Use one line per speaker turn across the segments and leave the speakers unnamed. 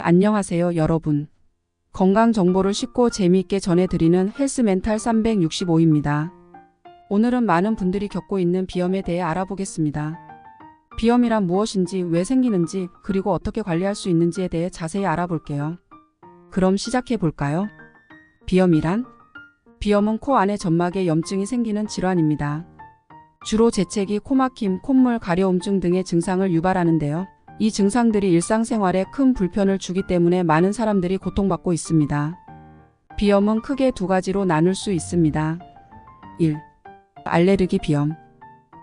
안녕하세요, 여러분. 건강 정보를 쉽고 재미있게 전해드리는 헬스멘탈 365입니다. 오늘은 많은 분들이 겪고 있는 비염에 대해 알아보겠습니다. 비염이란 무엇인지, 왜 생기는지, 그리고 어떻게 관리할 수 있는지에 대해 자세히 알아볼게요. 그럼 시작해 볼까요? 비염이란? 비염은 코 안에 점막에 염증이 생기는 질환입니다. 주로 재채기, 코막힘, 콧물, 가려움증 등의 증상을 유발하는데요. 이 증상들이 일상생활에 큰 불편을 주기 때문에 많은 사람들이 고통받고 있습니다. 비염은 크게 두 가지로 나눌 수 있습니다. 1. 알레르기 비염.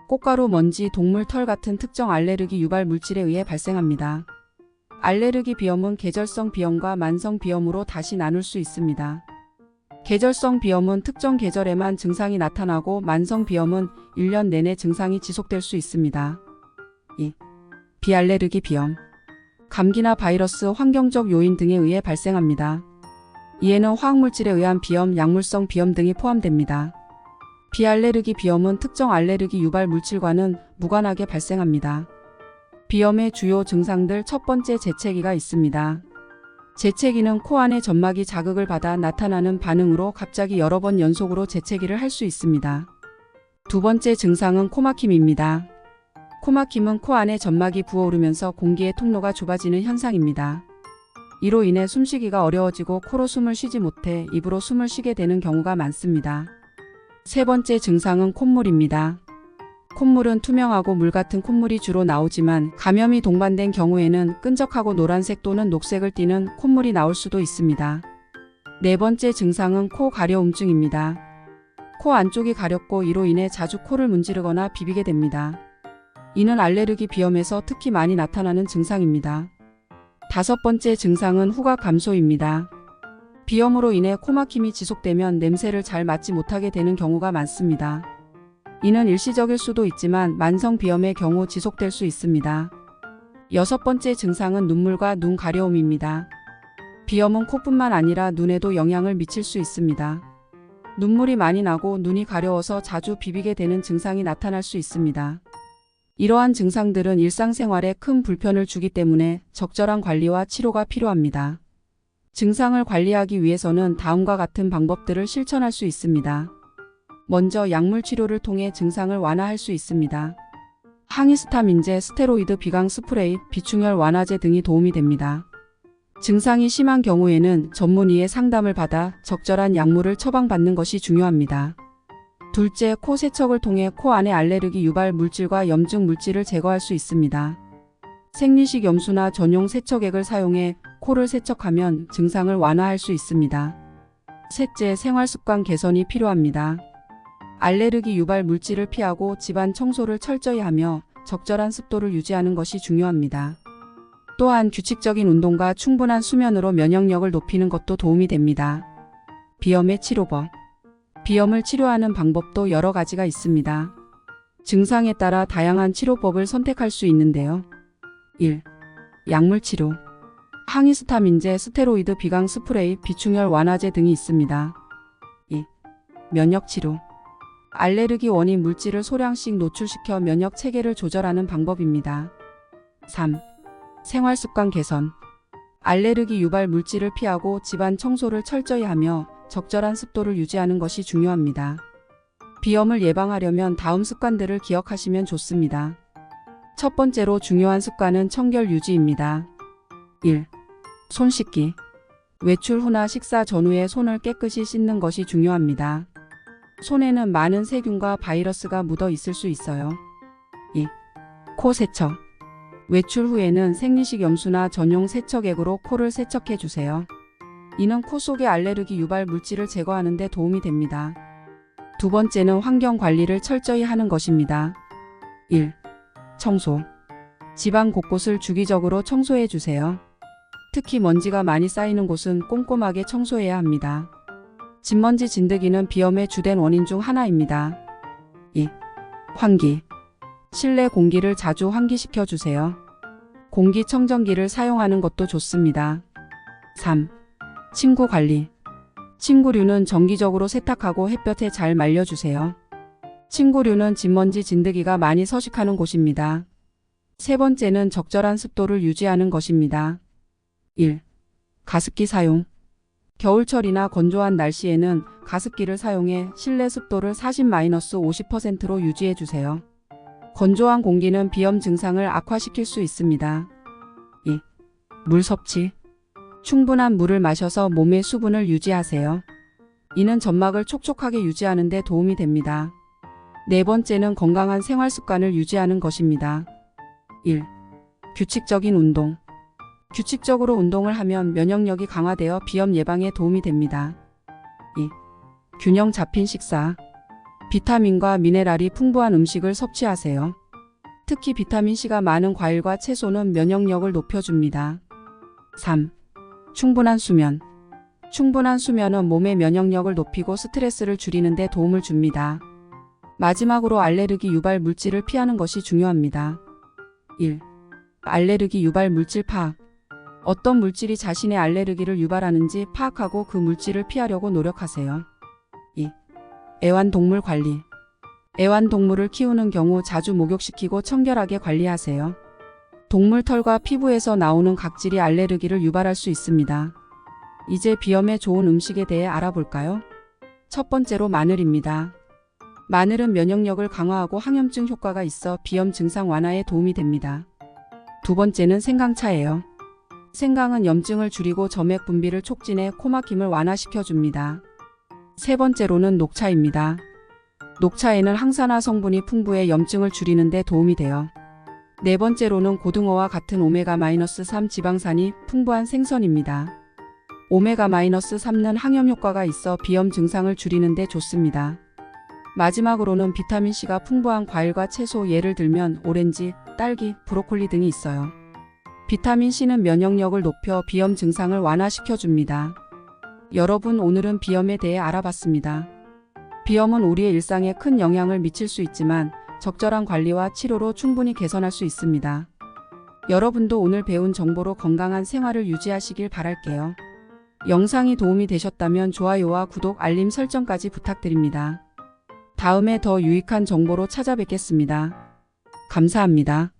꽃가루, 먼지, 동물 털 같은 특정 알레르기 유발 물질에 의해 발생합니다. 알레르기 비염은 계절성 비염과 만성 비염으로 다시 나눌 수 있습니다. 계절성 비염은 특정 계절에만 증상이 나타나고 만성 비염은 1년 내내 증상이 지속될 수 있습니다. 2. 비알레르기 비염. 감기나 바이러스, 환경적 요인 등에 의해 발생합니다. 이에는 화학물질에 의한 비염, 약물성 비염 등이 포함됩니다. 비알레르기 비염은 특정 알레르기 유발 물질과는 무관하게 발생합니다. 비염의 주요 증상들, 첫 번째, 재채기가 있습니다. 재채기는 코 안의 점막이 자극을 받아 나타나는 반응으로 갑자기 여러 번 연속으로 재채기를 할 수 있습니다. 두 번째 증상은 코막힘입니다. 코막힘은 코 안에 점막이 부어오르면서 공기의 통로가 좁아지는 현상입니다. 이로 인해 숨쉬기가 어려워지고 코로 숨을 쉬지 못해 입으로 숨을 쉬게 되는 경우가 많습니다. 세 번째 증상은 콧물입니다. 콧물은 투명하고 물 같은 콧물이 주로 나오지만 감염이 동반된 경우에는 끈적하고 노란색 또는 녹색을 띠는 콧물이 나올 수도 있습니다. 네 번째 증상은 코 가려움증입니다. 코 안쪽이 가렵고 이로 인해 자주 코를 문지르거나 비비게 됩니다. 이는 알레르기 비염에서 특히 많이 나타나는 증상입니다. 다섯 번째 증상은 후각 감소입니다. 비염으로 인해 코막힘이 지속되면 냄새를 잘 맡지 못하게 되는 경우가 많습니다. 이는 일시적일 수도 있지만 만성 비염의 경우 지속될 수 있습니다. 여섯 번째 증상은 눈물과 눈 가려움입니다. 비염은 코뿐만 아니라 눈에도 영향을 미칠 수 있습니다. 눈물이 많이 나고 눈이 가려워서 자주 비비게 되는 증상이 나타날 수 있습니다. 이러한 증상들은 일상생활에 큰 불편을 주기 때문에 적절한 관리와 치료가 필요합니다. 증상을 관리하기 위해서는 다음과 같은 방법들을 실천할 수 있습니다. 먼저 약물 치료를 통해 증상을 완화할 수 있습니다. 항히스타민제, 스테로이드, 비강 스프레이, 비충혈 완화제 등이 도움이 됩니다. 증상이 심한 경우에는 전문의의 상담을 받아 적절한 약물을 처방받는 것이 중요합니다. 둘째, 코 세척을 통해 코 안의 알레르기 유발 물질과 염증 물질을 제거할 수 있습니다. 생리식 염수나 전용 세척액을 사용해 코를 세척하면 증상을 완화할 수 있습니다. 셋째, 생활습관 개선이 필요합니다. 알레르기 유발 물질을 피하고 집안 청소를 철저히 하며 적절한 습도를 유지하는 것이 중요합니다. 또한 규칙적인 운동과 충분한 수면으로 면역력을 높이는 것도 도움이 됩니다. 비염의 치료법. 비염을 치료하는 방법도 여러 가지가 있습니다. 증상에 따라 다양한 치료법을 선택할 수 있는데요. 1. 약물 치료. 항히스타민제, 스테로이드, 비강 스프레이, 비충혈 완화제 등이 있습니다. 2. 면역 치료. 알레르기 원인 물질을 소량씩 노출시켜 면역 체계를 조절하는 방법입니다. 3. 생활습관 개선. 알레르기 유발 물질을 피하고 집안 청소를 철저히 하며 적절한 습도를 유지하는 것이 중요합니다. 비염을 예방하려면 다음 습관들을 기억하시면 좋습니다. 첫 번째로 중요한 습관은 청결 유지입니다. 1. 손 씻기. 외출 후나 식사 전후에 손을 깨끗이 씻는 것이 중요합니다. 손에는 많은 세균과 바이러스가 묻어 있을 수 있어요. 2. 코 세척. 외출 후에는 생리식 염수나 전용 세척액으로 코를 세척해 주세요. 이는 코 속의 알레르기 유발 물질을 제거하는 데 도움이 됩니다. 두 번째는 환경 관리를 철저히 하는 것입니다. 1. 청소. 집안 곳곳을 주기적으로 청소해 주세요. 특히 먼지가 많이 쌓이는 곳은 꼼꼼하게 청소해야 합니다. 진먼지 진드기는 비염의 주된 원인 중 하나입니다. 2. 환기. 실내 공기를 자주 환기시켜 주세요. 공기청정기를 사용하는 것도 좋습니다. 3. 침구 관리. 침구류는 정기적으로 세탁하고 햇볕에 잘 말려주세요. 침구류는 진먼지 진드기가 많이 서식하는 곳입니다. 세 번째는 적절한 습도를 유지하는 것입니다. 1. 가습기 사용. 겨울철이나 건조한 날씨에는 가습기를 사용해 실내 습도를 40-50%로 유지해 주세요. 건조한 공기는 비염 증상을 악화시킬 수 있습니다. 2. 물 섭취. 충분한 물을 마셔서 몸의 수분을 유지하세요. 이는 점막을 촉촉하게 유지하는 데 도움이 됩니다. 네 번째는 건강한 생활 습관을 유지하는 것입니다. 1. 규칙적인 운동. 규칙적으로 운동을 하면 면역력이 강화되어 비염 예방에 도움이 됩니다. 2. 균형 잡힌 식사. 비타민과 미네랄이 풍부한 음식을 섭취하세요. 특히 비타민C가 많은 과일과 채소는 면역력을 높여줍니다. 3. 충분한 수면. 충분한 수면은 몸의 면역력을 높이고 스트레스를 줄이는 데 도움을 줍니다. 마지막으로 알레르기 유발 물질을 피하는 것이 중요합니다. 1. 알레르기 유발 물질 파악. 어떤 물질이 자신의 알레르기를 유발하는지 파악하고 그 물질을 피하려고 노력하세요. 2. 애완동물 관리. 애완동물을 키우는 경우 자주 목욕시키고 청결하게 관리하세요. 동물 털과 피부에서 나오는 각질이 알레르기를 유발할 수 있습니다. 이제 비염에 좋은 음식에 대해 알아볼까요? 첫 번째로 마늘입니다. 마늘은 면역력을 강화하고 항염증 효과가 있어 비염 증상 완화에 도움이 됩니다. 두 번째는 생강차예요. 생강은 염증을 줄이고 점액 분비를 촉진해 코막힘을 완화시켜줍니다. 세 번째로는 녹차입니다. 녹차에는 항산화 성분이 풍부해 염증을 줄이는 데 도움이 돼요. 네 번째로는 고등어와 같은 오메가-3 지방산이 풍부한 생선입니다. 오메가-3는 항염 효과가 있어 비염 증상을 줄이는 데 좋습니다. 마지막으로는 비타민C가 풍부한 과일과 채소 예를 들면 오렌지, 딸기, 브로콜리 등이 있어요. 비타민C는 면역력을 높여 비염 증상을 완화시켜줍니다. 여러분, 오늘은 비염에 대해 알아봤습니다. 비염은 우리의 일상에 큰 영향을 미칠 수 있지만 적절한 관리와 치료로 충분히 개선할 수 있습니다. 여러분도 오늘 배운 정보로 건강한 생활을 유지하시길 바랄게요. 영상이 도움이 되셨다면 좋아요와 구독, 알림 설정까지 부탁드립니다. 다음에 더 유익한 정보로 찾아뵙겠습니다. 감사합니다.